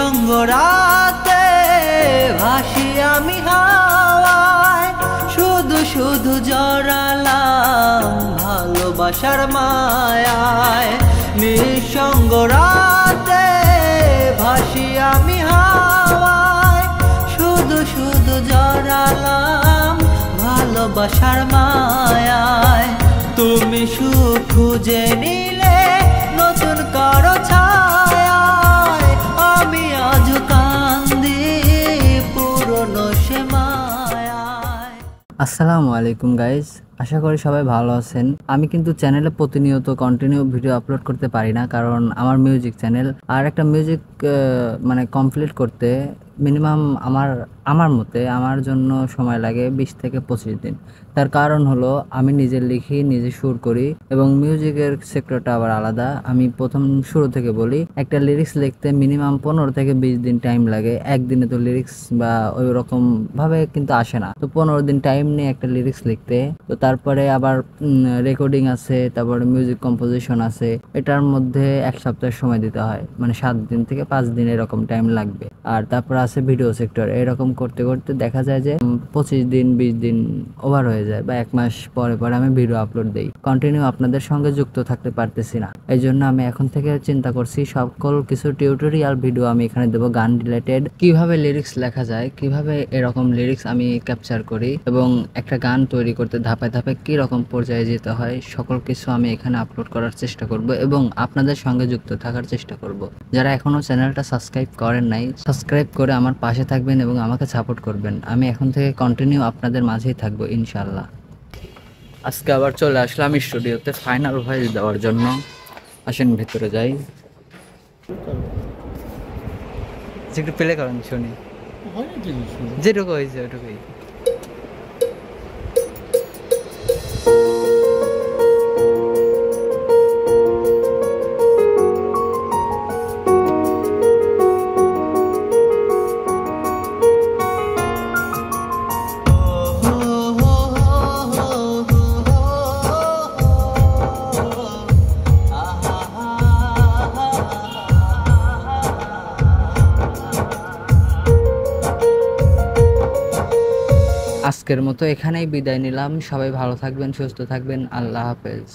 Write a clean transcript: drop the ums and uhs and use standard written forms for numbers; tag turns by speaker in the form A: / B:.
A: নিঃসঙ্গ রাতে ভাসি আমি হাওয়ায়, শুধু শুধু জড়ালাম ভালোবাসার মায়ায়। নিঃসঙ্গ রাতে ভাসি আমি হাওয়ায়, শুধু শুধু জড়ালাম ভালোবাসার মায়ায়। তুমি সুখ খুঁজে নিলে নতুন কারো ছায়ায়, আমি আজ কান্দি পুরনো সে মায়ায়।
B: আসসালামু আলাইকুম গাইজ, আশা করি সবাই ভালো আছেন। আমি কিন্তু চ্যানেলে প্রতিনিয়ত কন্টিনিউ ভিডিও আপলোড করতে পারি না, কারণ আমার মিউজিক চ্যানেল, আর একটা মিউজিক মানে কমপ্লিট করতে মিনিমাম আমার মতে আমার জন্য সময় লাগে 20 থেকে 25 দিন। তার কারণ হলো আমি নিজে লিখি, নিজে সুর করি, এবং মিউজিকের সেক্টরটা আবার আলাদা। আমি প্রথম শুরু থেকে বলি, একটা লিরিক্স লিখতে মিনিমাম 15 থেকে 20 দিন টাইম লাগে। একদিনে তো লিরিক্স বা ওই রকম ভাবে কিন্তু আসে না, তো 15 দিন টাইম নিয়ে একটা লিরিক্স লিখতে। তো তারপরে আবার রেকর্ডিং আছে, তারপরে মিউজিক কম্পোজিশন আছে, এটার মধ্যে 1 সপ্তাহ সময় দিতে হয়, মানে 7 দিন থেকে 5 দিন এরকম টাইম লাগবে। আর তারপর আছে ভিডিও সেক্টর, এরকম করতে করতে দেখা যায় যে 25 দিন 20 দিন ওভার হয়ে যায়, বা 1 মাস পরে পরে আমি ভিডিও আপলোড দেই। কন্টিনিউ আপনাদের সঙ্গে যুক্ত থাকতে পারতেছি না, এই জন্য আমি এখন থেকে চিন্তা করছি সকল কিছু টিউটোরিয়াল ভিডিও আমি এখানে দেবো, গান রিলেটেড, কিভাবে লিরিক্স লেখা যায়, কিভাবে এরকম লিরিক্স আমি ক্যাপচার করি, এবং একটা গান তৈরি করতে ধাপে ধাপে কি রকম পর্যায়ে যেতে হয়, সকল কিছু আমি এখানে আপলোড করার চেষ্টা করব এবং আপনাদের সঙ্গে যুক্ত থাকার চেষ্টা করব। যারা এখনো চ্যানেলটা সাবস্ক্রাইব করেন নাই, সাবস্ক্রাইব করে আমার পাশে থাকবেন এবং আমাকে সাপোর্ট করবেন। আমি এখন থেকে কন্টিনিউ আপনাদের মাঝেই থাকবো ইনশাল্লাহ। আজকে আবার চলে আসলাম স্টুডিওতে ফাইনাল ভয়েস দেওয়ার জন্য। আসেন ভিতরে যাই, একটু প্লে করেন শুনি, যেটুকু হয়েছে ওটুকুই। আজকের মতো এখানেই বিদায় নিলাম। সবাই ভালো থাকবেন, সুস্থ থাকবেন। আল্লাহ হাফেজ।